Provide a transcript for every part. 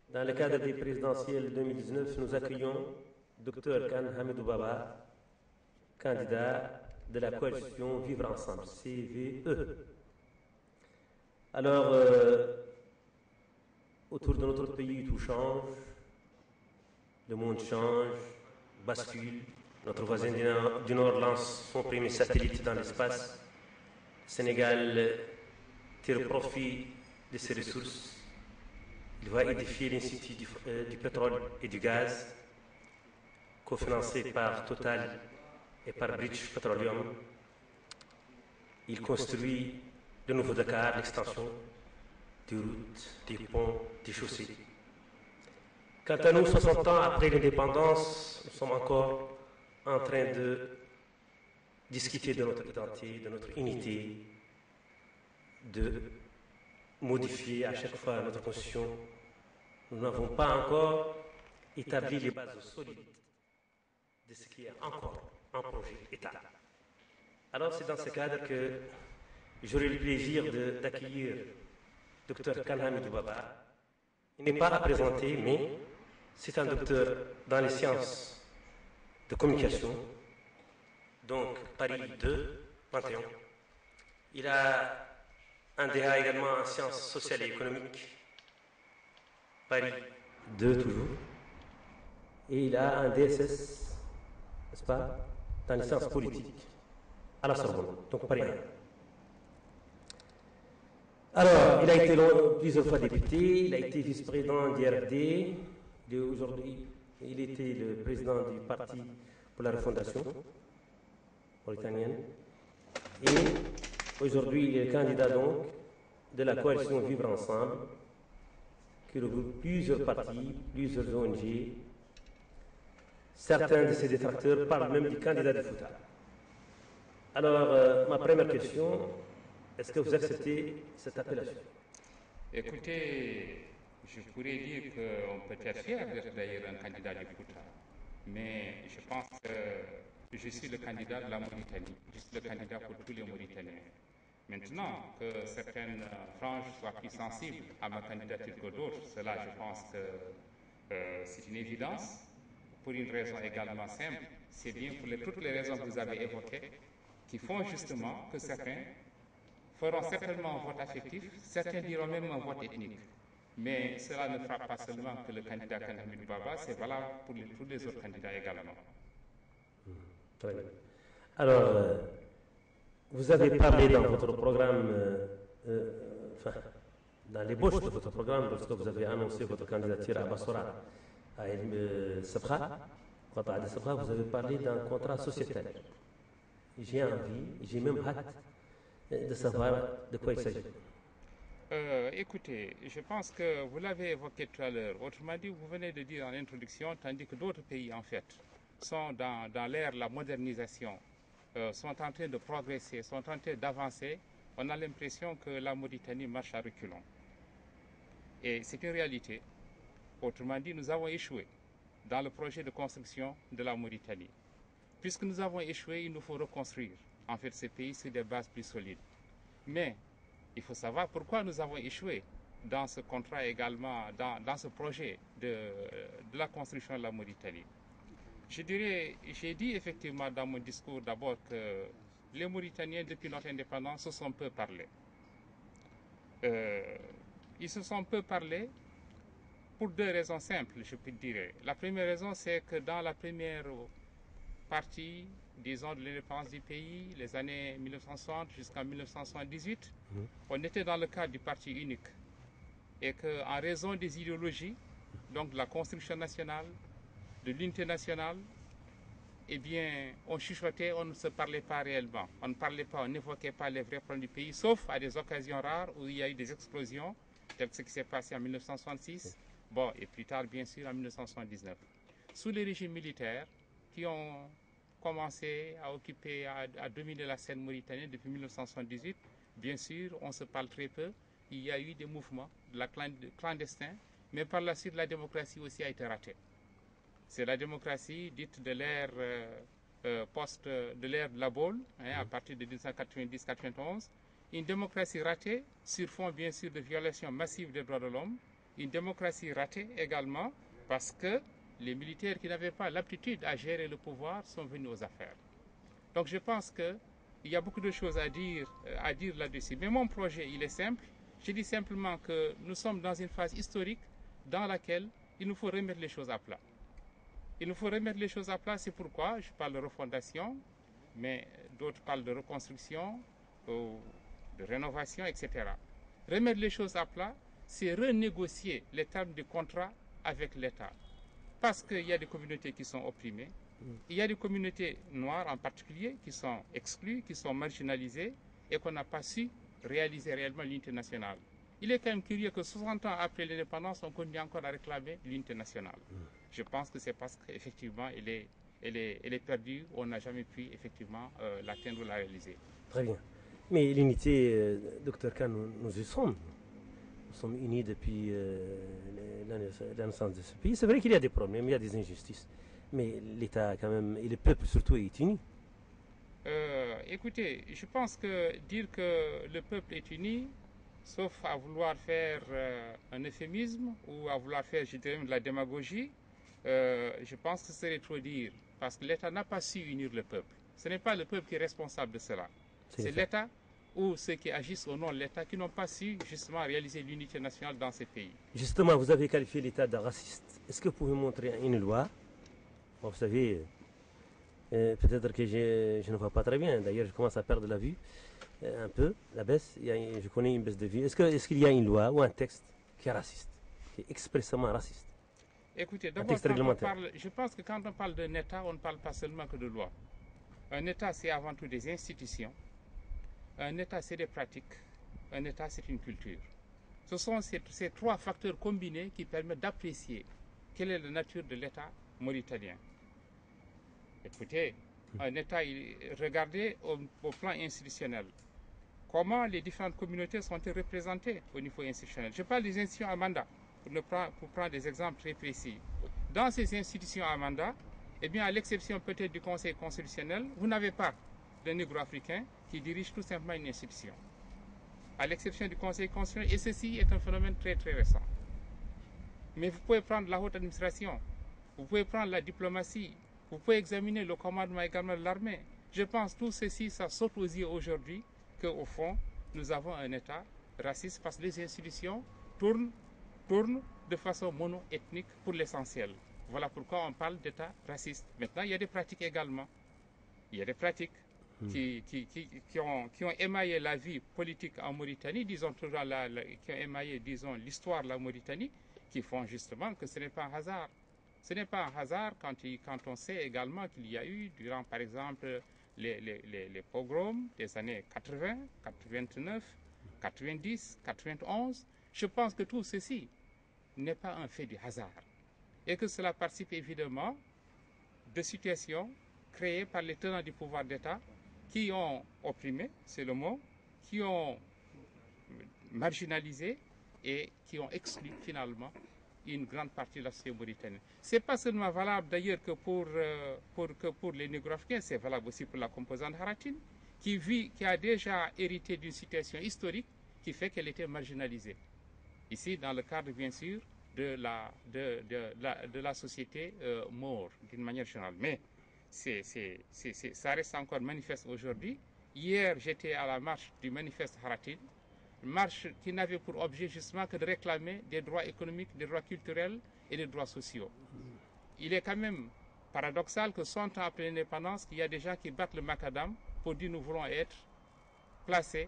Dans le cadre des présidentielles 2019, nous accueillons Dr Khan Hamidou Baba, candidat de la coalition Vivre Ensemble, CVE. Alors, autour de notre pays, tout change, le monde change, bascule. Notre voisin du Nord lance son premier satellite dans l'espace. Le Sénégal tire profit de ses ressources. Il va édifier l'Institut du pétrole et du gaz, cofinancé par Total et par British Petroleum. Il construit le Nouveau Dakar, l'extension des routes, des ponts, des chaussées. Quant à nous, 60 ans après l'indépendance, nous sommes encore en train de discuter de notre identité, de notre unité, de modifier à chaque fois notre constitution. Nous n'avons pas encore établi les bases solides de ce qui est encore un projet État. Alors c'est dans ce cadre que j'aurai le plaisir d'accueillir Dr Khan Hamidou Baba. Il n'est pas à présenter, mais c'est un docteur dans les sciences de communication, donc Paris 2, Panthéon. Il a un DA également en sciences sociales et économiques, Paris 2 toujours. Et il a un DSS, n'est-ce pas, dans les sciences politiques, à la Sorbonne, donc Paris 1. Alors, il a été plusieurs fois député, il a été vice-président du RD, aujourd'hui, il était le président du Parti pour la refondation mauritanienne. Et aujourd'hui, il est le candidat donc de la coalition Vivre Ensemble, qui regroupe plusieurs partis, plusieurs ONG. Certains de ses détracteurs parlent même du candidat de Fouta. Alors, ma première question, est-ce que vous acceptez cette appellation? Écoutez, je pourrais dire qu'on peut être fier d'être d'ailleurs un candidat de Fouta, mais je pense que je suis le candidat de la Mauritanie, je suis le candidat pour tous les Mauritaniens. Maintenant, que certaines franges soient plus sensibles à ma candidature que d'autres, cela je pense que c'est une évidence, pour une raison également simple, c'est bien pour toutes les raisons que vous avez évoquées, qui font justement que certains feront certainement un vote affectif, certains diront même un vote ethnique. Mais cela ne frappe pas seulement que le candidat Khan Hamidou Baba, c'est valable pour tous les autres candidats également. Très bien. Alors, vous avez parlé dans votre programme, dans l'ébauche de votre programme, lorsque vous avez annoncé votre candidature à Bassora, à Sabra, vous avez parlé d'un contrat sociétal. J'ai envie, j'ai même hâte de savoir de quoi il s'agit. Écoutez, je pense que vous l'avez évoqué tout à l'heure. Autrement dit, vous venez de dire en introduction, tandis que d'autres pays, en fait, sont dans l'ère de la modernisation, sont en train de progresser, sont en train d'avancer, on a l'impression que la Mauritanie marche à reculons. Et c'est une réalité. Autrement dit, nous avons échoué dans le projet de construction de la Mauritanie. Puisque nous avons échoué, il nous faut reconstruire, en fait, ces pays sur des bases plus solides. Mais il faut savoir pourquoi nous avons échoué dans ce contrat également, dans ce projet de la construction de la Mauritanie. Je dirais, j'ai dit effectivement dans mon discours d'abord que les Mauritaniens, depuis notre indépendance, se sont peu parlé. Ils se sont peu parlé pour deux raisons simples, je peux dire. La première raison, c'est que dans la première partie, disons, de l'indépendance du pays, les années 1960 jusqu'en 1978, on était dans le cadre du parti unique. Et qu'en raison des idéologies, donc de la construction nationale, de l'unité nationale, eh bien, on chuchotait, on ne se parlait pas réellement. On ne parlait pas, on n'évoquait pas les vrais problèmes du pays, sauf à des occasions rares où il y a eu des explosions, tel que ce qui s'est passé en 1966, bon, et plus tard, bien sûr, en 1979. Sous les régimes militaires qui ont commencé à occuper, à dominer la scène mauritanienne depuis 1978, bien sûr, on se parle très peu. Il y a eu des mouvements clandestins, mais par la suite, la démocratie aussi a été ratée. C'est la démocratie dite de l'ère de l'ère de la Baule, à partir de 1990-91, une démocratie ratée sur fond bien sûr de violations massives des droits de l'homme, une démocratie ratée également parce que les militaires qui n'avaient pas l'aptitude à gérer le pouvoir sont venus aux affaires. Donc je pense qu'il y a beaucoup de choses à dire là-dessus. Mais mon projet, il est simple. Je dis simplement que nous sommes dans une phase historique dans laquelle il nous faut remettre les choses à plat. Il nous faut remettre les choses à plat, c'est pourquoi je parle de refondation, mais d'autres parlent de reconstruction, de rénovation, etc. Remettre les choses à plat, c'est renégocier les termes du contrat avec l'État. Parce qu'il y a des communautés qui sont opprimées, il y a des communautés noires en particulier qui sont exclues, qui sont marginalisées et qu'on n'a pas su réaliser réellement l'unité nationale. Il est quand même curieux que 60 ans après l'indépendance, on continue encore à réclamer l'unité nationale. Je pense que c'est parce qu'effectivement, elle est perdue, on n'a jamais pu effectivement l'atteindre ou la réaliser. Très bien. Mais l'unité, Dr Khan, nous y sommes. Nous sommes unis depuis la naissance de ce pays. C'est vrai qu'il y a des problèmes, il y a des injustices. Mais l'État, quand même, et le peuple surtout, est uni. Écoutez, je pense que dire que le peuple est uni, sauf à vouloir faire un euphémisme ou à vouloir faire, je dirais, de la démagogie, je pense que ce serait trop dire. Parce que l'État n'a pas su unir le peuple. Ce n'est pas le peuple qui est responsable de cela. C'est l'État ou ceux qui agissent au nom de l'État qui n'ont pas su justement réaliser l'unité nationale dans ces pays. Justement, vous avez qualifié l'État de raciste. Est-ce que vous pouvez montrer une loi? Bon, vous savez, peut-être que je ne vois pas très bien. D'ailleurs, je commence à perdre la vue un peu, la baisse. Je connais une baisse de vue. Est-ce qu'il y a une loi ou un texte qui est raciste, qui est expressément raciste? Écoutez, d'abord, je pense que quand on parle d'un État, on ne parle pas seulement que de loi. Un État, c'est avant tout des institutions. Un État, c'est des pratiques. Un État, c'est une culture. Ce sont ces trois facteurs combinés qui permettent d'apprécier quelle est la nature de l'État mauritanien. Écoutez, un État, regardez au plan institutionnel. Comment les différentes communautés sont-elles représentées au niveau institutionnel? Je parle des institutions à mandat, pour prendre des exemples très précis. Dans ces institutions à mandat, eh bien, à l'exception peut-être du Conseil constitutionnel, vous n'avez pas de négro-africain qui dirige tout simplement une institution. À l'exception du Conseil constitutionnel, et ceci est un phénomène très très récent. Mais vous pouvez prendre la haute administration, vous pouvez prendre la diplomatie, vous pouvez examiner le commandement également de l'armée. Je pense que tout ceci, ça saute aux yeux aujourd'hui qu'au fond, nous avons un État raciste parce que les institutions tournent de façon mono-ethnique pour l'essentiel. Voilà pourquoi on parle d'État raciste. Maintenant, il y a des pratiques également. Il y a des pratiques qui ont émaillé la vie politique en Mauritanie, disons toujours qui ont émaillé, disons, l'histoire de la Mauritanie, qui font justement que ce n'est pas un hasard. Ce n'est pas un hasard quand on sait également qu'il y a eu, durant par exemple les pogroms des années 80, 89, 90, 91, je pense que tout ceci n'est pas un fait du hasard. Et que cela participe évidemment de situations créées par les tenants du pouvoir d'État qui ont opprimé, c'est le mot, qui ont marginalisé et qui ont exclu finalement une grande partie de la société mauritanienne. Ce n'est pas seulement valable d'ailleurs que pour les négro-africains, c'est valable aussi pour la composante haratine, qui a déjà hérité d'une situation historique qui fait qu'elle était marginalisée. Ici, dans le cadre, bien sûr, de la société maure, d'une manière générale. Mais ça reste encore manifeste aujourd'hui. Hier, j'étais à la marche du manifeste haratine, marche qui n'avait pour objet justement que de réclamer des droits économiques, des droits culturels et des droits sociaux. Il est quand même paradoxal que 100 ans après l'indépendance, qu'il y a des gens qui battent le macadam pour dire nous voulons être placés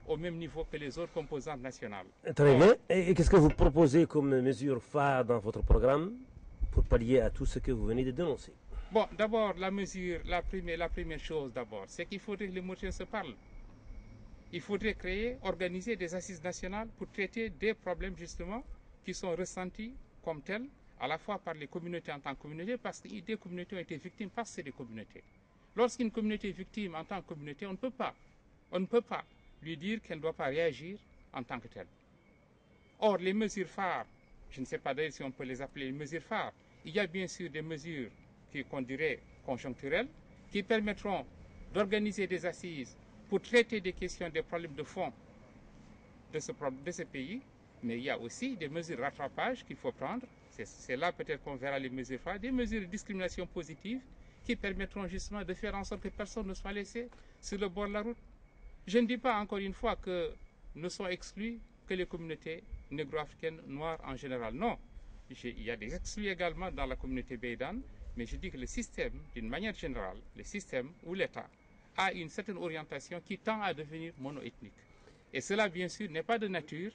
au même niveau que les autres composantes nationales. Très bien. Et qu'est-ce que vous proposez comme mesure phare dans votre programme pour pallier à tout ce que vous venez de dénoncer? Bon, d'abord, la première chose d'abord, c'est qu'il faudrait que les Mauritaniens se parlent. Il faudrait organiser des assises nationales pour traiter des problèmes justement qui sont ressentis comme tels, à la fois par les communautés en tant que communauté, parce que des communautés ont été victimes parce que c'est des communautés. Lorsqu'une communauté est victime en tant que communauté, on ne peut pas lui dire qu'elle ne doit pas réagir en tant que telle. Or, les mesures phares, je ne sais pas d'ailleurs si on peut les appeler les mesures phares, il y a bien sûr des mesures qu'on dirait conjoncturelles, qui permettront d'organiser des assises pour traiter des questions, des problèmes de fond de ce pays, mais il y a aussi des mesures de rattrapage qu'il faut prendre. C'est là peut-être qu'on verra les mesures phares, des mesures de discrimination positive qui permettront justement de faire en sorte que personne ne soit laissé sur le bord de la route. Je ne dis pas encore une fois que ne sont exclus que les communautés négro-africaines noires en général. Non, il y a des exclus également dans la communauté Beydane, mais je dis que le système, d'une manière générale, le système ou l'État a une certaine orientation qui tend à devenir monoethnique. Et cela, bien sûr, n'est pas de nature,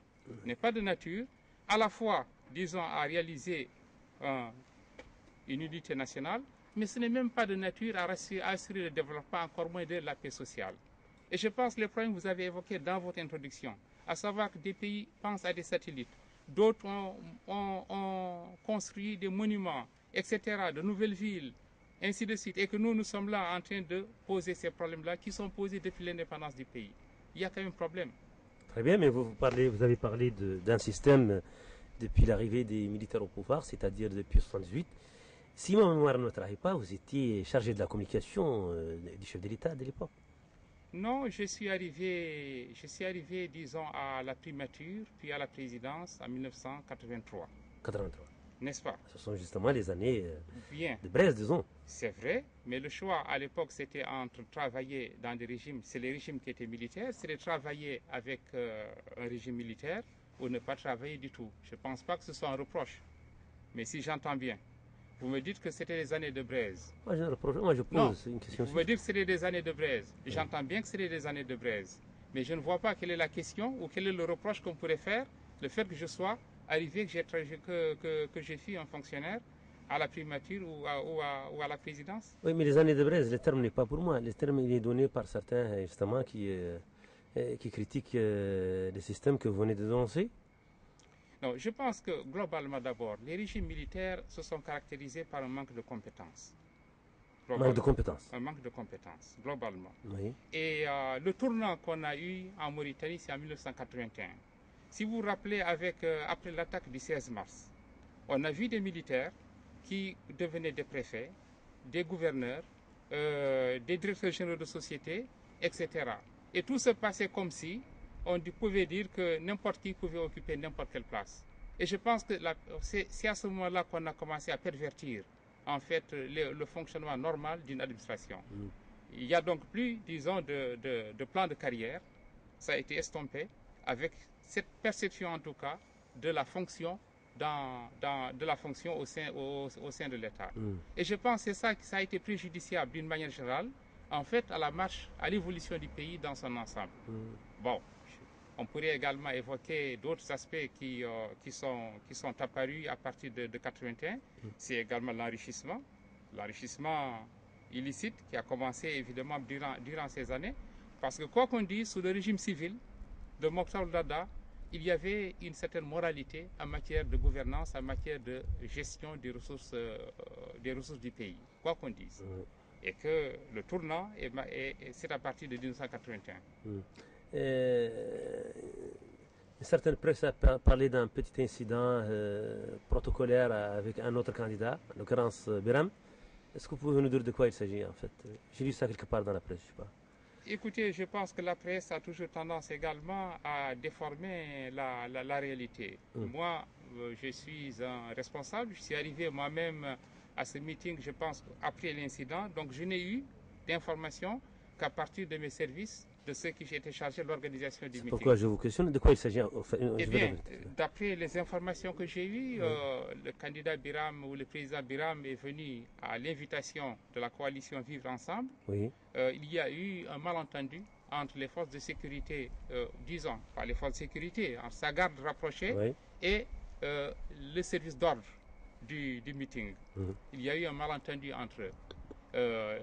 à la fois, disons, à réaliser une unité nationale, mais ce n'est même pas de nature à assurer le développement, encore moins de la paix sociale. Et je pense que les problèmes que vous avez évoqués dans votre introduction, à savoir que des pays pensent à des satellites, d'autres ont construit des monuments, etc., de nouvelles villes, ainsi de suite, et que nous sommes là en train de poser ces problèmes-là qui sont posés depuis l'indépendance du pays. Il y a quand même un problème. Très bien, mais vous avez parlé d'un système depuis l'arrivée des militaires au pouvoir, c'est-à-dire depuis 1978. Si ma mémoire ne trahit pas, vous étiez chargé de la communication du chef de l'État de l'époque. Non, je suis arrivé, disons, à la primature, puis à la présidence en 1983. 83. N'est-ce pas? Ce sont justement les années Bien. de Brest, disons. C'est vrai, mais le choix à l'époque, c'était entre travailler dans des régimes, c'est les régimes qui étaient militaires, c'est de travailler avec un régime militaire ou ne pas travailler du tout. Je ne pense pas que ce soit un reproche, mais si j'entends bien. Vous me dites que c'était les années de Braise. Moi, je pose une question. Vous me dites que c'était des années de Braise. J'entends bien que c'était des années de Braise. Mais je ne vois pas quelle est la question ou quel est le reproche qu'on pourrait faire, le fait que je sois arrivé, que j'ai fui un fonctionnaire à la primature ou à la présidence. Oui, mais les années de Braise, le terme n'est pas pour moi. Le terme il est donné par certains, justement, qui critiquent le système que vous venez de dénoncer. Non, je pense que globalement d'abord, les régimes militaires se sont caractérisés par un manque de compétences. Manque de compétences. Un manque de compétences, globalement. Oui. Et le tournant qu'on a eu en Mauritanie, c'est en 1981. Si vous vous rappelez, après l'attaque du 16 mars, on a vu des militaires qui devenaient des préfets, des gouverneurs, des directeurs généraux de société, etc. Et tout se passait comme si on pouvait dire que n'importe qui pouvait occuper n'importe quelle place. Et je pense que c'est à ce moment-là qu'on a commencé à pervertir, en fait, le fonctionnement normal d'une administration. Il n'y a donc plus, disons, de plan de carrière. Ça a été estompé avec cette perception, en tout cas, de la fonction au sein de l'État. Et je pense que ça a été préjudiciable d'une manière générale, en fait, à l'évolution du pays dans son ensemble. Bon, on pourrait également évoquer d'autres aspects qui sont apparus à partir de 1981. C'est également l'enrichissement illicite qui a commencé évidemment durant ces années. Parce que quoi qu'on dise, sous le régime civil de Mokhtar Dada, il y avait une certaine moralité en matière de gouvernance, en matière de gestion des ressources du pays, quoi qu'on dise. Et que le tournant, c'est à partir de 1981. Une certaine presse a parlé d'un petit incident protocolaire avec un autre candidat, en l'occurrence Biram. Est-ce que vous pouvez nous dire de quoi il s'agit en fait? J'ai lu ça quelque part dans la presse, je ne sais pas. Écoutez, je pense que la presse a toujours tendance également à déformer la réalité. Moi, je suis un responsable. Je suis arrivé moi-même à ce meeting, je pense, après l'incident. Donc, je n'ai eu d'informations qu'à partir de mes services, de ceux qui étaient chargés de l'organisation du meeting. Pourquoi je vous questionne? De quoi il s'agit? Eh bien, d'après les informations que j'ai eues, le candidat Biram ou le président Biram est venu à l'invitation de la coalition Vivre Ensemble. Oui. Il y a eu un malentendu entre les forces de sécurité, disons, pas les forces de sécurité, entre sa garde rapprochée et le service d'ordre du meeting. Il y a eu un malentendu entre eux.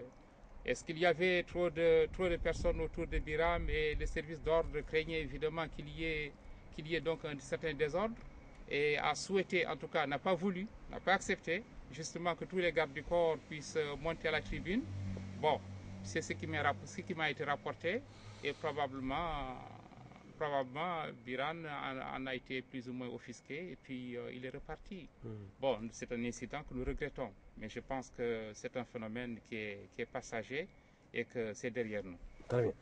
Est-ce qu'il y avait trop de personnes autour de Biram et le service d'ordre craignait évidemment qu'il y ait donc un certain désordre et a souhaité, en tout cas n'a pas voulu, n'a pas accepté justement que tous les gardes du corps puissent monter à la tribune. Bon, c'est ce qui m'a été rapporté et probablement Biram en a été plus ou moins offusqué et puis il est reparti. Bon, c'est un incident que nous regrettons, mais je pense que c'est un phénomène qui est passager et que c'est derrière nous. Très bien.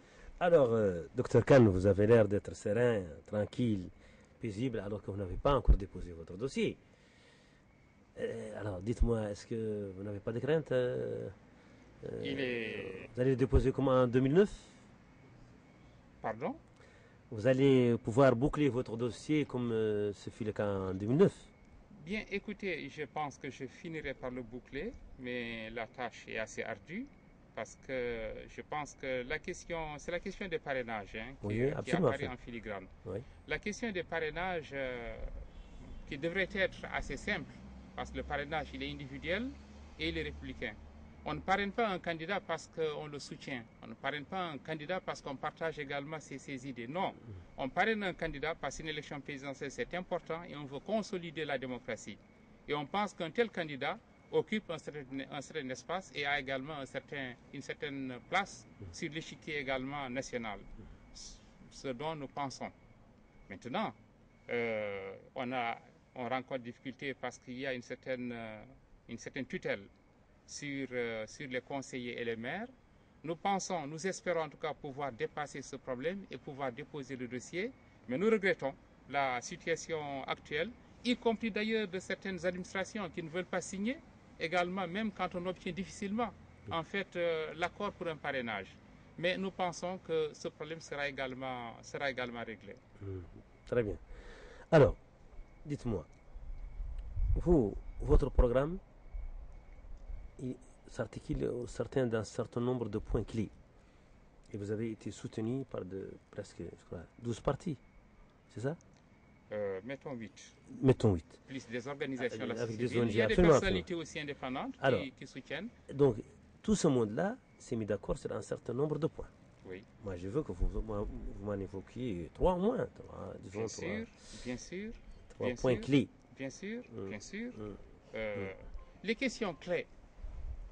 Alors, docteur Khan, vous avez l'air d'être serein, tranquille, paisible, alors que vous n'avez pas encore déposé votre dossier. Alors, dites-moi, est-ce que vous n'avez pas de crainte Vous allez le déposer comment en 2009? Pardon? Vous allez pouvoir boucler votre dossier comme ce fut le cas en 2009? Bien, écoutez, je pense que je finirai par le boucler, mais la tâche est assez ardue parce que je pense que c'est la question des parrainages qui apparaît en filigrane. Oui. La question des parrainages qui devrait être assez simple parce que le parrainage il est individuel et il est républicain. On ne parraine pas un candidat parce qu'on le soutient. On ne parraine pas un candidat parce qu'on partage également ses idées. Non. On parraine un candidat parce qu'une élection présidentielle, c'est important et on veut consolider la démocratie. Et on pense qu'un tel candidat occupe un certain espace et a également une certaine place sur l'échiquier également national. Ce dont nous pensons. Maintenant, on rencontre des difficultés parce qu'il y a une certaine tutelle sur les conseillers et les maires. Nous espérons en tout cas pouvoir dépasser ce problème et pouvoir déposer le dossier, mais nous regrettons la situation actuelle, y compris d'ailleurs de certaines administrations qui ne veulent pas signer, également même quand on obtient difficilement en fait l'accord pour un parrainage. Mais nous pensons que ce problème sera également réglé. Très bien. Alors, dites-moi, votre programme s'articule d'un certain nombre de points clés. Et vous avez été soutenu par presque, je crois, 12 partis. C'est ça? Mettons 8. Mettons 8. Plus des organisations de la avec société. des ONG, il y a des personnalités aussi indépendantes qui soutiennent. Donc, tout ce monde-là s'est mis d'accord sur un certain nombre de points. Oui. Moi, je veux que vous m'en évoquiez 3 au moins. Bien sûr. 3 points clés. Bien sûr. Les questions clés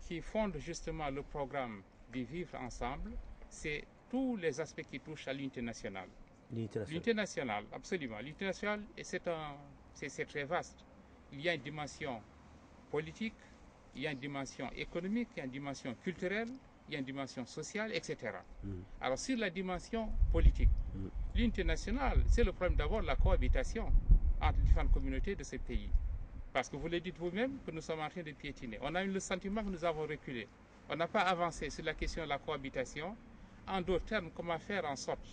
qui fondent justement le programme de Vivre Ensemble, c'est tous les aspects qui touchent à l'unité nationale. L'unité nationale, absolument. L'unité nationale, c'est très vaste. Il y a une dimension politique, il y a une dimension économique, il y a une dimension culturelle, il y a une dimension sociale, etc. Alors sur la dimension politique, l'unité nationale, c'est le problème d'abord de la cohabitation entre les différentes communautés de ce pays. Parce que vous le dites vous-même que nous sommes en train de piétiner. On a eu le sentiment que nous avons reculé. On n'a pas avancé sur la question de la cohabitation. En d'autres termes, comment faire en sorte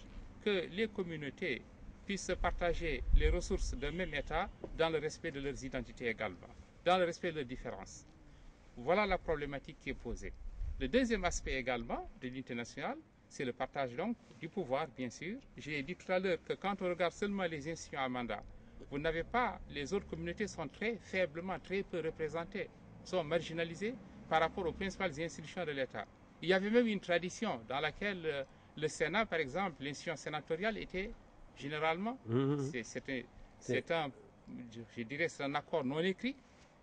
que les communautés puissent partager les ressources d'un même État dans le respect de leurs identités également, dans le respect de leurs différences. Voilà la problématique qui est posée. Le deuxième aspect également de l'unité nationale, c'est le partage donc du pouvoir, bien sûr. J'ai dit tout à l'heure que quand on regarde seulement les institutions à mandat, vous n'avez pas, les autres communautés sont très faiblement, très peu représentées, sont marginalisées par rapport aux principales institutions de l'État. Il y avait même une tradition dans laquelle le Sénat, par exemple, l'institution sénatoriale était généralement, c'est un accord non écrit,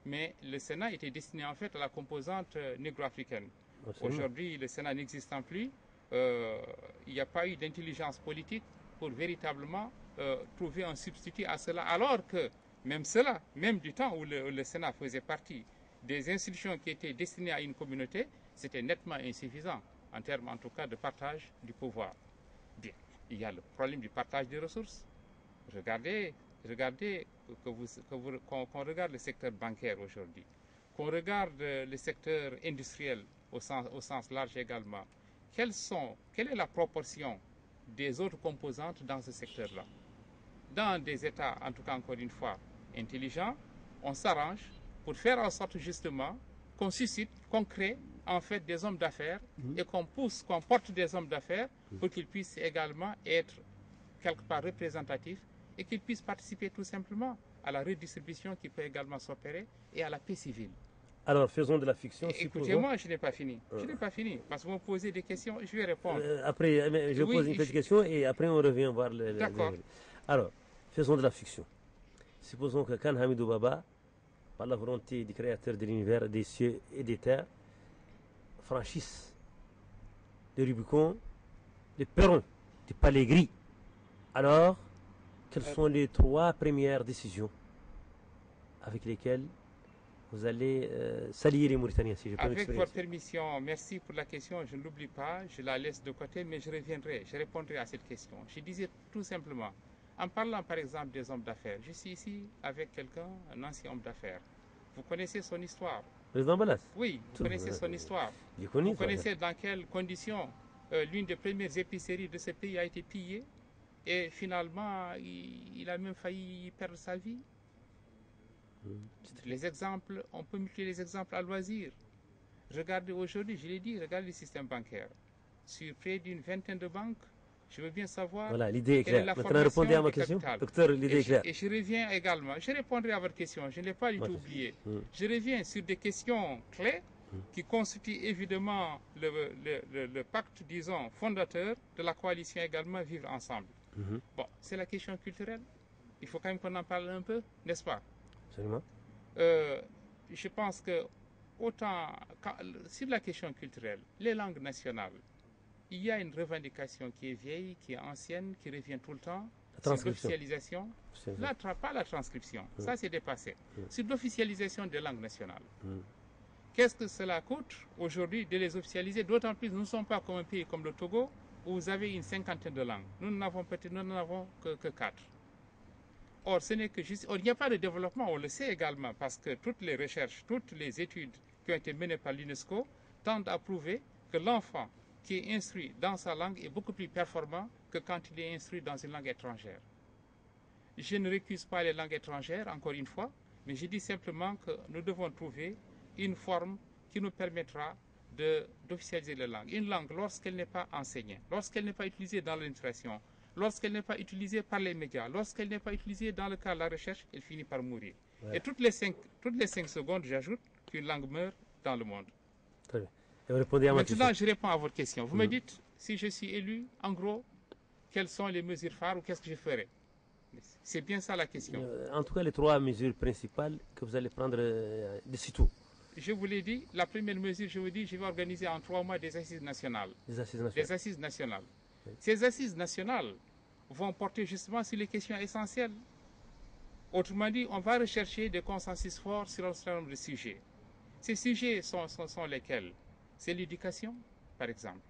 mais le Sénat était destiné en fait à la composante négro-africaine. Aujourd'hui, le Sénat n'existant plus, il n'y a pas eu d'intelligence politique pour véritablement trouver un substitut à cela, alors que même du temps où le Sénat faisait partie des institutions qui étaient destinées à une communauté, c'était nettement insuffisant en termes en tout cas de partage du pouvoir. Bien, il y a le problème du partage des ressources. Regardez qu'on regarde le secteur bancaire aujourd'hui, qu'on regarde le secteur industriel au sens large également. Quelle est la proportion des autres composantes dans ce secteur-là? Dans des États, en tout cas encore une fois, intelligents, on s'arrange pour faire en sorte justement qu'on suscite, qu'on crée en fait des hommes d'affaires et qu'on porte des hommes d'affaires pour qu'ils puissent également être quelque part représentatifs et qu'ils puissent participer tout simplement à la redistribution qui peut également s'opérer et à la paix civile. Alors, faisons de la fiction. Écoutez-moi, je n'ai pas fini. Je n'ai pas fini. Parce que vous me posez des questions, je vais répondre. Après, je pose une petite question et après on revient voir le... D'accord. Alors, faisons de la fiction. Supposons que Khan Hamidou Baba, par la volonté du créateur de l'univers, des cieux et des terres, franchisse le Rubicon, le perron du palais gris. Alors, quelles sont les 3 premières décisions avec lesquelles vous allez s'allier les Mauritaniens, si je peux Avec m'exprimer. votre permission, merci pour la question. Je ne l'oublie pas, je la laisse de côté, mais je reviendrai, je répondrai à cette question. Je disais tout simplement, en parlant par exemple des hommes d'affaires, je suis ici avec quelqu'un, un ancien homme d'affaires. Vous connaissez son histoire? Président Ballas? Oui, vous connaissez son histoire. Vous connaissez dans quelles conditions l'une des premières épiceries de ce pays a été pillée et finalement il a même failli perdre sa vie. Les exemples, on peut multiplier les exemples à loisir. Regardez aujourd'hui, je l'ai dit, regardez le système bancaire. Sur près d'une vingtaine de banques, je veux bien savoir. Voilà, l'idée est quelle est claire. la Maintenant, répondez à ma formation question. du capital. Docteur, l'idée est claire. Et je reviens également, je répondrai à votre question, je ne l'ai pas du tout oublié. Je reviens sur des questions clés qui constituent évidemment le pacte, disons, fondateur de la coalition également Vivre Ensemble. Bon, c'est la question culturelle. Il faut quand même qu'on en parle un peu, n'est-ce pas? Absolument. Je pense que autant sur la question culturelle, les langues nationales, il y a une revendication qui est vieille, qui est ancienne, qui revient tout le temps. C'est l'officialisation. Pas la transcription, ça c'est dépassé. C'est l'officialisation des langues nationales. Qu'est-ce que cela coûte aujourd'hui de les officialiser? D'autant plus, nous ne sommes pas comme un pays comme le Togo, où vous avez une cinquantaine de langues. Nous n'en avons que 4. Or, ce n'est que juste. Or, il n'y a pas de développement, on le sait également, parce que toutes les recherches, toutes les études qui ont été menées par l'UNESCO tendent à prouver que l'enfant qui est instruit dans sa langue est beaucoup plus performant que quand il est instruit dans une langue étrangère. Je ne récuse pas les langues étrangères, encore une fois, mais je dis simplement que nous devons trouver une forme qui nous permettra d'officialiser la langue. Une langue, lorsqu'elle n'est pas enseignée, lorsqu'elle n'est pas utilisée dans l'administration, lorsqu'elle n'est pas utilisée par les médias, lorsqu'elle n'est pas utilisée dans le cadre de la recherche, elle finit par mourir. Ouais. Et toutes les 5 secondes, j'ajoute qu'une langue meurt dans le monde. Très bien. Et vous répondez à ma question. Maintenant, je réponds à votre question. Vous me dites, si je suis élu, en gros, quelles sont les mesures phares ou qu'est-ce que je ferai? C'est bien ça la question. En tout cas, les 3 mesures principales que vous allez prendre d'ici tout. Je vous l'ai dit, la première mesure, je vous dis, je vais organiser en 3 mois des assises nationales. Des assises nationales. Des assises nationales. Oui. Ces assises nationales vont porter justement sur les questions essentielles. Autrement dit, on va rechercher des consensus forts sur un certain nombre de sujets. Ces sujets sont lesquels? C'est l'éducation, par exemple.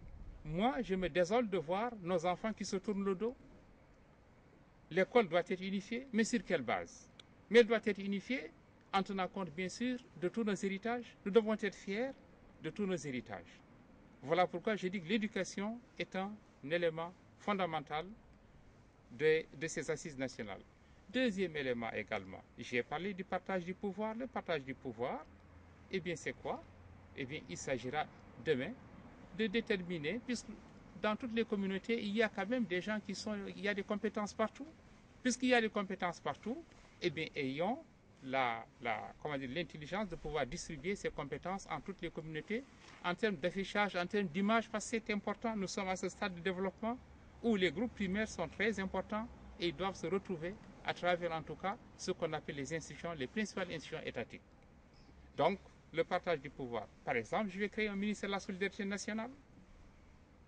Moi, je me désole de voir nos enfants qui se tournent le dos. L'école doit être unifiée, mais sur quelle base? Mais elle doit être unifiée en tenant compte, bien sûr, de tous nos héritages. Nous devons être fiers de tous nos héritages. Voilà pourquoi je dis que l'éducation est un élément fondamental de ces assises nationales. Deuxième élément également, j'ai parlé du partage du pouvoir. Le partage du pouvoir, eh bien, c'est quoi? Eh bien, il s'agira demain de déterminer, puisque dans toutes les communautés, il y a quand même des gens il y a des compétences partout. Puisqu'il y a des compétences partout, eh bien, ayons l'intelligence de pouvoir distribuer ces compétences en toutes les communautés, en termes d'affichage, en termes d'image, parce que c'est important. Nous sommes à ce stade de développement où les groupes primaires sont très importants et ils doivent se retrouver à travers, en tout cas, ce qu'on appelle les institutions, les principales institutions étatiques. Donc, le partage du pouvoir. Par exemple, je vais créer un ministère de la solidarité nationale.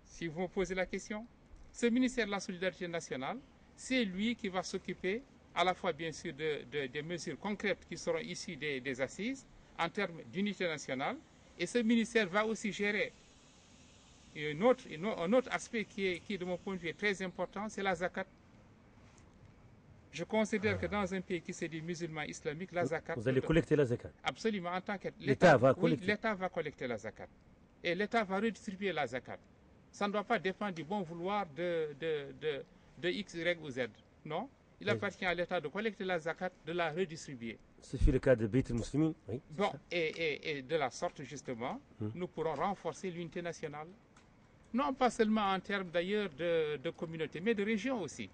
Si vous me posez la question, ce ministère de la solidarité nationale, c'est lui qui va s'occuper à la fois, bien sûr, des mesures concrètes qui seront issues des assises en termes d'unité nationale. Et ce ministère va aussi gérer un autre aspect qui, de mon point de vue, est très important, c'est la zakat. Je considère que dans un pays qui se dit musulman islamique, la zakat... Vous allez collecter la zakat? Absolument, en tant que... L'État va collecter? Oui, l'État va collecter la zakat. Et l'État va redistribuer la zakat. Ça ne doit pas dépendre du bon vouloir de X, Y ou Z. Non, il appartient à l'État de collecter la zakat, de la redistribuer. Ce fut le cas de Beit al-Muslimin. Oui, bon, et de la sorte, justement, nous pourrons renforcer l'unité nationale. Non pas seulement en termes d'ailleurs de communauté, mais de régions aussi.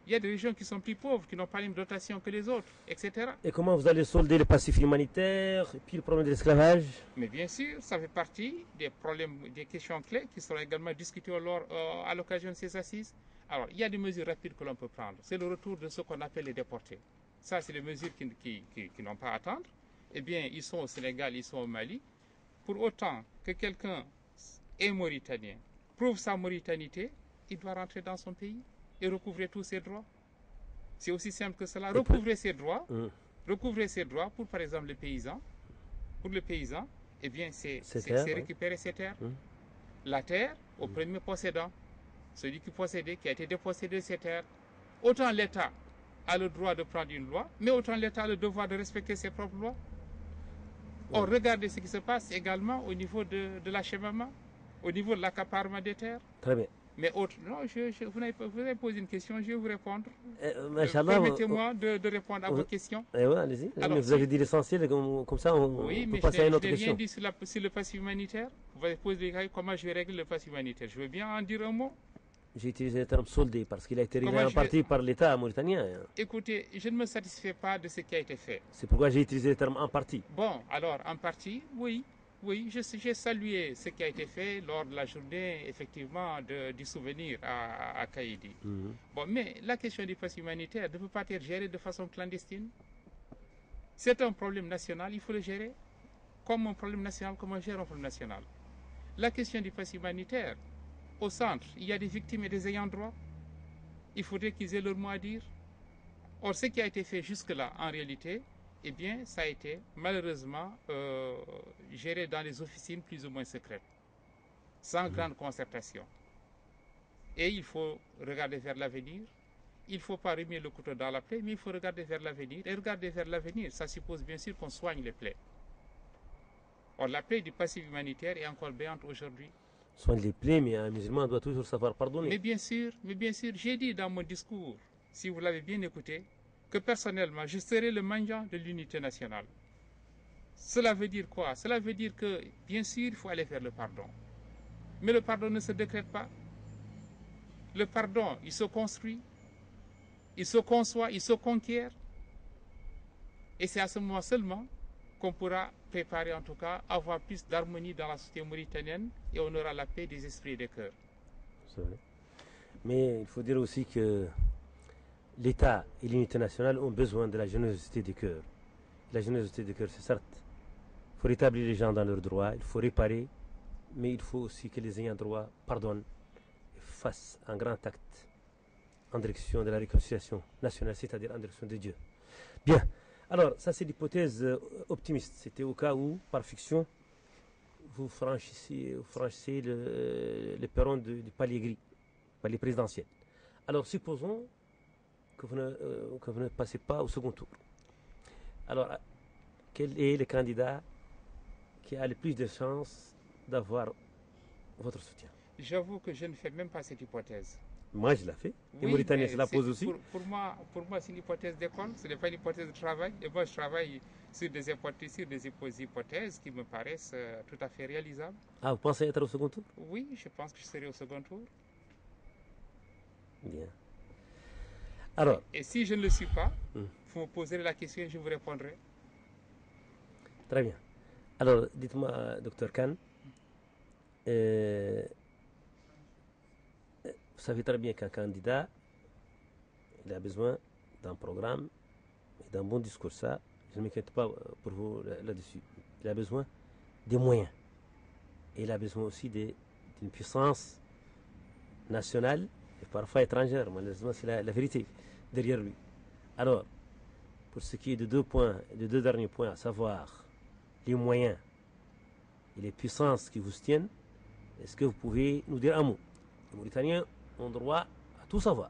Il y a des régions qui sont plus pauvres, qui n'ont pas les mêmes dotations que les autres, etc. Et comment vous allez solder le passif humanitaire et puis le problème de l'esclavage? Mais bien sûr, ça fait partie des problèmes, des questions clés qui seront également discutées à l'occasion de ces assises. Alors, il y a des mesures rapides que l'on peut prendre. C'est le retour de ce qu'on appelle les déportés. Ça, c'est des mesures qui n'ont pas à attendre. Eh bien, ils sont au Sénégal, ils sont au Mali. Pour autant que quelqu'un est mauritanien, prouve sa mauritanité, il doit rentrer dans son pays et recouvrer tous ses droits. C'est aussi simple que cela. Recouvrer ses droits pour, par exemple, les paysans, pour le paysan, eh bien, c'est récupérer ses terres. La terre au premier possédant, celui qui possédait, qui a été dépossédé de ses terres. Autant l'État a le droit de prendre une loi, mais autant l'État a le devoir de respecter ses propres lois. Or, regardez ce qui se passe également au niveau de l'achèvement, au niveau de l'accaparement des terres. Très bien. Mais autre, non, vous avez posé une question, je vais vous répondre. Permettez-moi de répondre à vos questions. Allez-y. Mais vous avez dit l'essentiel, comme ça on peut passer à une autre question. Oui, mais je n'ai rien dit sur le passif humanitaire. Vous avez posé comment je vais régler le passif humanitaire. Je veux bien en dire un mot. J'ai utilisé le terme soldé parce qu'il a été réglé en partie par l'État mauritanien. Écoutez, je ne me satisfais pas de ce qui a été fait. C'est pourquoi j'ai utilisé le terme en partie. Bon, alors en partie, oui. Oui, j'ai salué ce qui a été fait lors de la journée, effectivement, du souvenir à Kaïdi. Bon, mais la question du passif humanitaire ne peut pas être gérée de façon clandestine. C'est un problème national, il faut le gérer comme un problème national, comme on gère un problème national. La question du passif humanitaire, au centre, il y a des victimes et des ayants droit. Il faudrait qu'ils aient leur mot à dire. Or, ce qui a été fait jusque-là, en réalité, eh bien, ça a été malheureusement géré dans les officines plus ou moins secrètes, sans grande concertation. Et il faut regarder vers l'avenir. Il ne faut pas remuer le couteau dans la plaie, mais il faut regarder vers l'avenir. Et regarder vers l'avenir, ça suppose bien sûr qu'on soigne les plaies. Or, la plaie du passif humanitaire est encore béante aujourd'hui. Soigne les plaies, mais un musulman doit toujours savoir pardonner. Mais bien sûr, j'ai dit dans mon discours, si vous l'avez bien écouté, que personnellement, je serai le mendiant de l'unité nationale. Cela veut dire quoi? Cela veut dire que, bien sûr, il faut aller vers le pardon. Mais le pardon ne se décrète pas. Le pardon, il se construit, il se conçoit, il se conquiert. Et c'est à ce moment seulement qu'on pourra préparer, en tout cas, avoir plus d'harmonie dans la société mauritanienne et on aura la paix des esprits et des cœurs. C'est vrai. Mais il faut dire aussi que l'État et l'unité nationale ont besoin de la générosité des cœurs. La générosité des cœurs, c'est certes, il faut rétablir les gens dans leurs droits, il faut réparer, mais il faut aussi que les ayants droit pardonnent et fassent un grand acte en direction de la réconciliation nationale, c'est-à-dire en direction de Dieu. Bien, alors ça c'est l'hypothèse optimiste. C'était au cas où, par fiction, vous franchissez le perron du palier gris, palier présidentiel. Alors supposons que vous ne passez pas au second tour. Alors, quel est le candidat qui a le plus de chances d'avoir votre soutien? J'avoue que je ne fais même pas cette hypothèse. Moi, je l'ai fait. Les Mauritaniens se la posent aussi. Pour moi, c'est une hypothèse d'école, ce n'est pas une hypothèse de travail. Et moi, je travaille sur des hypothèses qui me paraissent tout à fait réalisables. Ah, vous pensez être au second tour? Oui, je pense que je serai au second tour. Bien. Alors, et si je ne le suis pas, vous me poserez la question et je vous répondrai. Très bien. Alors, dites-moi, docteur Khan, vous savez très bien qu'un candidat, il a besoin d'un programme et d'un bon discours. Ça, je ne m'inquiète pas pour vous là-dessus. Il a besoin des moyens. Et il a besoin aussi d'une puissance nationale et parfois étrangère. Malheureusement, c'est la vérité derrière lui. Alors, pour ce qui est de deux derniers points, à savoir les moyens et les puissances qui vous tiennent, est-ce que vous pouvez nous dire un mot? Les Mauritaniens ont droit à tout savoir.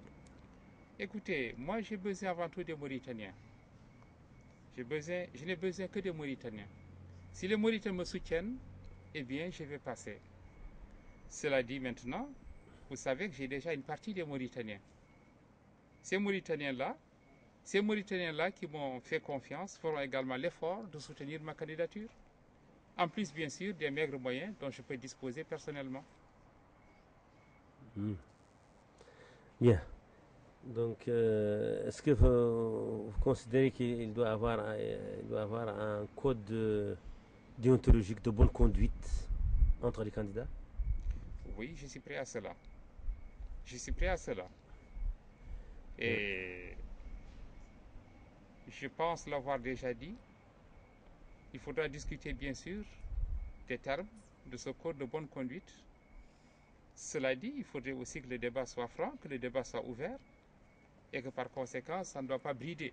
Écoutez, moi j'ai besoin avant tout des Mauritaniens. Je n'ai besoin que des Mauritaniens. Si les Mauritaniens me soutiennent, eh bien je vais passer. Cela dit maintenant, vous savez que j'ai déjà une partie des Mauritaniens. Ces Mauritaniens-là qui m'ont fait confiance feront également l'effort de soutenir ma candidature. En plus, bien sûr, des maigres moyens dont je peux disposer personnellement. Bien. Donc, est-ce que vous considérez qu'il doit avoir un code déontologique de bonne conduite entre les candidats? Oui, je suis prêt à cela. Et je pense l'avoir déjà dit. Il faudra discuter bien sûr des termes de ce code de bonne conduite. Cela dit, il faudrait aussi que le débat soit franc, que le débat soit ouvert et que par conséquent, ça ne doit pas brider.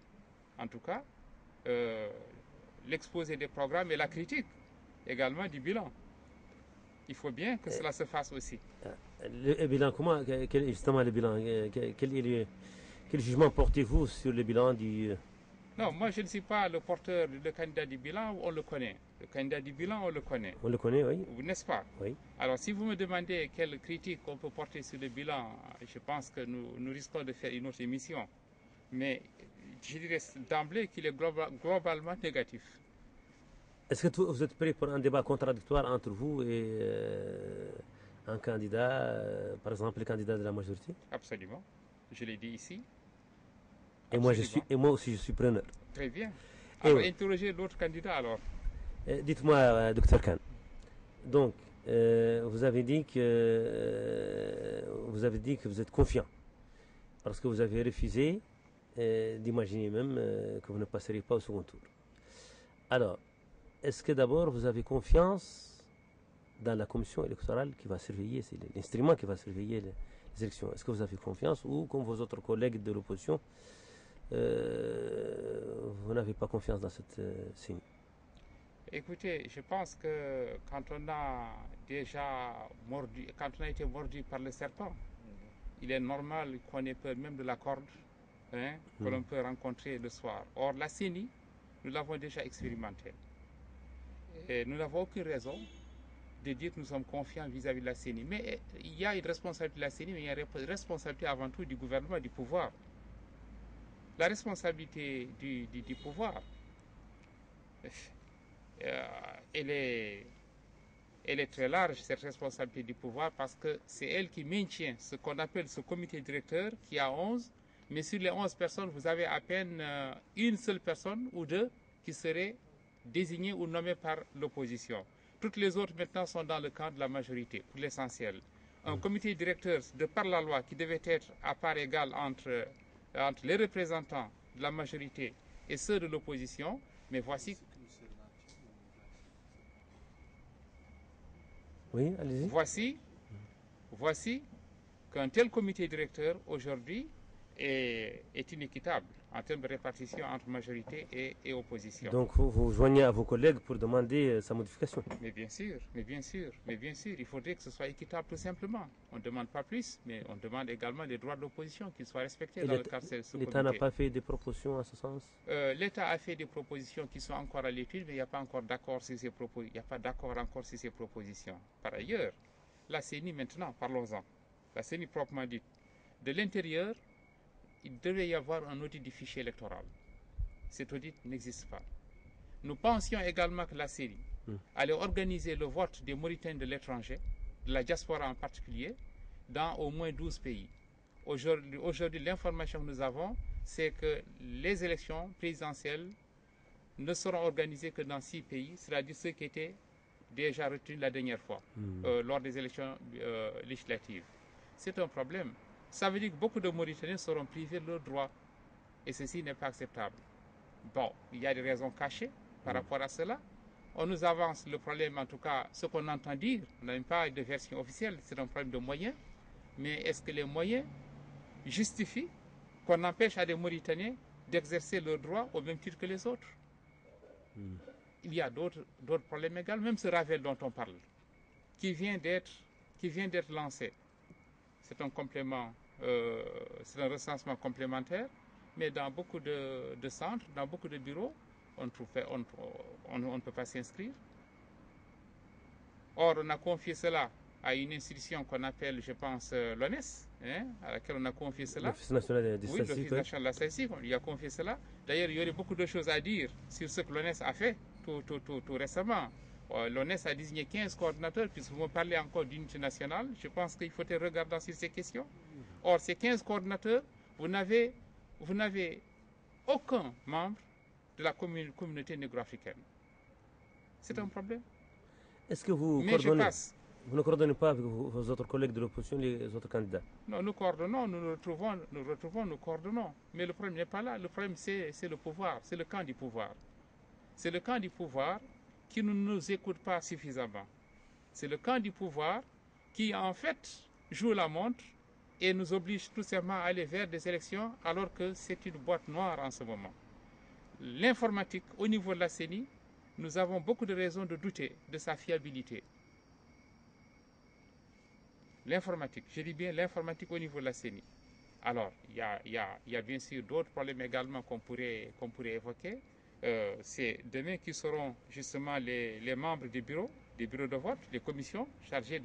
En tout cas, l'exposé des programmes et la critique également du bilan. Il faut bien que cela se fasse aussi. Le bilan, justement le bilan, quel jugement portez-vous sur le bilan du... Non, moi je ne suis pas le porteur du candidat du bilan, on le connaît. Le candidat du bilan, on le connaît. On le connaît, oui. N'est-ce pas? Oui. Alors si vous me demandez quelle critique on peut porter sur le bilan, je pense que nous risquons de faire une autre émission. Mais je dirais d'emblée qu'il est globalement négatif. Est-ce que vous êtes prêt pour un débat contradictoire entre vous et un candidat, par exemple le candidat de la majorité? Absolument. Je l'ai dit ici. Et moi aussi je suis preneur. Très bien. Alors interrogez l'autre candidat alors. Dites-moi, Dr Khan. Donc, vous avez dit que vous êtes confiant parce que vous avez refusé d'imaginer même que vous ne passerez pas au second tour. Alors, est-ce que d'abord vous avez confiance dans la commission électorale qui va surveiller, c'est l'instrument qui va surveiller les élections? Est-ce que vous avez confiance ou, comme vos autres collègues de l'opposition, vous n'avez pas confiance dans cette signe? Écoutez, je pense que quand on a été mordu par le serpent, il est normal qu'on ait peur même de la corde que l'on peut rencontrer le soir. Or, la CENI, nous l'avons déjà expérimenté. Et nous n'avons aucune raison de dire que nous sommes confiants vis-à-vis de la CENI. Mais il y a une responsabilité de la CENI, mais il y a une responsabilité avant tout du gouvernement, du pouvoir. La responsabilité du pouvoir, elle est très large, cette responsabilité du pouvoir, parce que c'est elle qui maintient ce qu'on appelle ce comité directeur qui a 11, mais sur les 11 personnes, vous avez à peine une seule personne ou deux qui serait désignée ou nommée par l'opposition. Toutes les autres maintenant sont dans le camp de la majorité, pour l'essentiel. Un comité directeur, de par la loi, qui devait être à part égale entre les représentants de la majorité et ceux de l'opposition, mais voici... Oui, allez-y. Voici qu'un tel comité directeur, aujourd'hui, est inéquitable en termes de répartition entre majorité et opposition. Donc vous vous joignez à vos collègues pour demander sa modification? Mais bien sûr, il faudrait que ce soit équitable tout simplement. On ne demande pas plus, mais on demande également les droits de l'opposition qu'ils soient respectés dans le cadre de ce comité. L'État n'a pas fait des propositions en ce sens? L'État a fait des propositions qui sont encore à l'étude, mais il n'y a pas encore d'accord sur ces propositions. Il n'y a pas d'accord encore sur ces propositions. Par ailleurs, la CENI maintenant, parlons-en. La CENI proprement dite. De l'intérieur, il devait y avoir un audit du fichier électoral. Cet audit n'existe pas. Nous pensions également que la CENI allait organiser le vote des Mauritaniens de l'étranger, de la diaspora en particulier, dans au moins 12 pays. Aujourd'hui, l'information que nous avons, c'est que les élections présidentielles ne seront organisées que dans 6 pays, c'est-à-dire ceux qui étaient déjà retenus la dernière fois, lors des élections législatives. C'est un problème. Ça veut dire que beaucoup de Mauritaniens seront privés de leurs droits. Et ceci n'est pas acceptable. Bon, il y a des raisons cachées par rapport à cela. On nous avance le problème, en tout cas, ce qu'on entend dire. On n'a même pas de version officielle, c'est un problème de moyens. Mais est-ce que les moyens justifient qu'on empêche à des Mauritaniens d'exercer leurs droits au même titre que les autres? Il y a d'autres problèmes également, même ce Ravel dont on parle, qui vient d'être lancé. C'est un complément, c'est un recensement complémentaire, mais dans beaucoup de centres, dans beaucoup de bureaux, on ne peut pas s'inscrire. Or, on a confié cela à une institution qu'on appelle, je pense, l'ONES, à laquelle on a confié cela. L'Office national des statistiques. Oui, l'Office national de la statistique, on lui a confié cela. D'ailleurs, il y aurait beaucoup de choses à dire sur ce que l'ONES a fait tout récemment. L'ONES a désigné 15 coordinateurs, puisque vous me parlez encore d'unité nationale. Je pense qu'il faut être regardant sur ces questions. Or, ces 15 coordinateurs, vous n'avez aucun membre de la communauté négro-africaine. C'est un problème. Est-ce que vous ne coordonnez pas avec vos autres collègues de l'opposition, les autres candidats? Non, nous coordonnons, nous coordonnons. Mais le problème n'est pas là. Le problème, c'est le pouvoir, c'est le camp du pouvoir. C'est le camp du pouvoir qui ne nous écoute pas suffisamment. C'est le camp du pouvoir qui, en fait, joue la montre et nous oblige tout simplement à aller vers des élections alors que c'est une boîte noire en ce moment. l'informatique au niveau de la CENI, nous avons beaucoup de raisons de douter de sa fiabilité. L'informatique, je dis bien l'informatique au niveau de la CENI. Alors, il y a bien sûr d'autres problèmes également qu'on pourrait évoquer. C'est demain qui seront justement les membres des bureaux de vote, les commissions chargées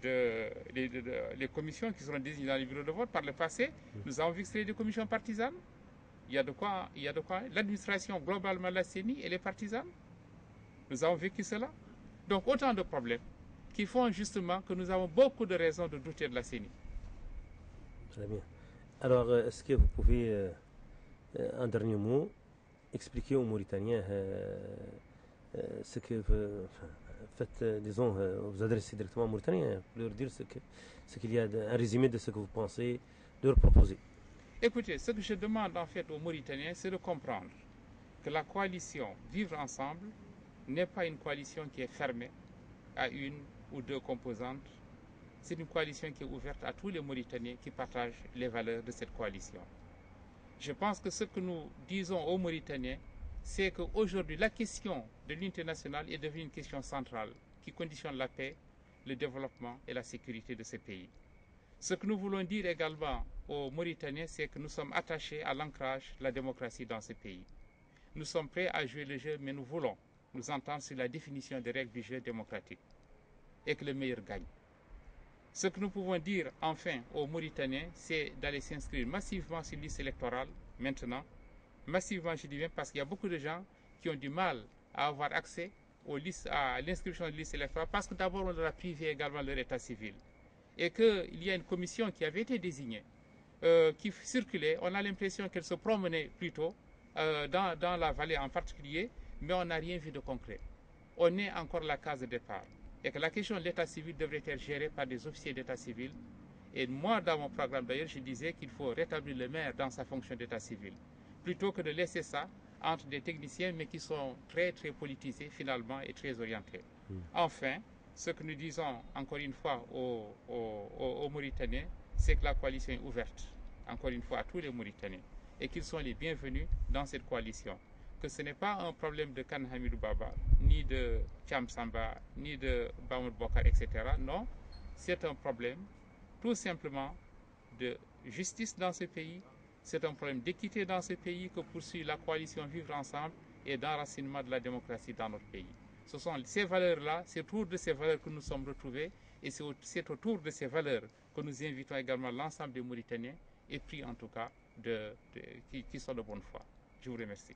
les commissions qui seront désignées dans les bureaux de vote. Par le passé, nous avons vu que c'était des commissions partisanes. Il y a de quoi. L'administration globalement de la CENI, elle est partisane. Nous avons vécu cela. Donc, autant de problèmes qui font justement que nous avons beaucoup de raisons de douter de la CENI. Très bien. Alors, est-ce que vous pouvez, en dernier mot, expliquer aux Mauritaniens ce que vous faites, disons, vous adressez directement aux Mauritaniens, leur dire ce qu'il y a, un résumé de ce que vous pensez leur proposer. Écoutez, ce que je demande en fait aux Mauritaniens, c'est de comprendre que la coalition Vivre Ensemble n'est pas une coalition qui est fermée à une ou deux composantes. C'est une coalition qui est ouverte à tous les Mauritaniens qui partagent les valeurs de cette coalition. Je pense que ce que nous disons aux Mauritaniens, c'est qu'aujourd'hui, la question de l'unité nationale est devenue une question centrale qui conditionne la paix, le développement et la sécurité de ces pays. Ce que nous voulons dire également aux Mauritaniens, c'est que nous sommes attachés à l'ancrage de la démocratie dans ces pays. Nous sommes prêts à jouer le jeu, mais nous voulons nous entendre sur la définition des règles du jeu démocratique et que le meilleur gagne. Ce que nous pouvons dire enfin aux Mauritaniens, c'est d'aller s'inscrire massivement sur liste électorale maintenant. Massivement, je dis bien, parce qu'il y a beaucoup de gens qui ont du mal à avoir accès à l'inscription de liste électorale parce que d'abord on leur a privé également leur état civil. Et qu'il y a une commission qui avait été désignée, qui circulait, on a l'impression qu'elle se promenait plutôt dans la vallée en particulier, mais on n'a rien vu de concret. On est encore à la case de départ. Et que la question de l'état civil devrait être gérée par des officiers d'état civil. Et moi, dans mon programme d'ailleurs, je disais qu'il faut rétablir le maire dans sa fonction d'état civil, plutôt que de laisser ça entre des techniciens, mais qui sont très, très politisés finalement et très orientés. Enfin, ce que nous disons encore une fois aux Mauritaniens, c'est que la coalition est ouverte, encore une fois, à tous les Mauritaniens, et qu'ils sont les bienvenus dans cette coalition. Que ce n'est pas un problème de Khan Hamidou Baba, ni de Cham Samba, ni de Bamoud Bokar, etc. Non, c'est un problème tout simplement de justice dans ce pays, c'est un problème d'équité dans ce pays que poursuit la coalition Vivre Ensemble et d'enracinement de la démocratie dans notre pays. Ce sont ces valeurs-là, c'est autour de ces valeurs que nous sommes retrouvés et c'est autour de ces valeurs que nous invitons également l'ensemble des Mauritaniens et pris en tout cas qui sont de bonne foi. Je vous remercie.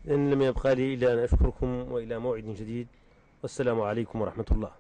إن لم يبقى لي إلا أن أشكركم وإلى موعد جديد والسلام عليكم ورحمة الله.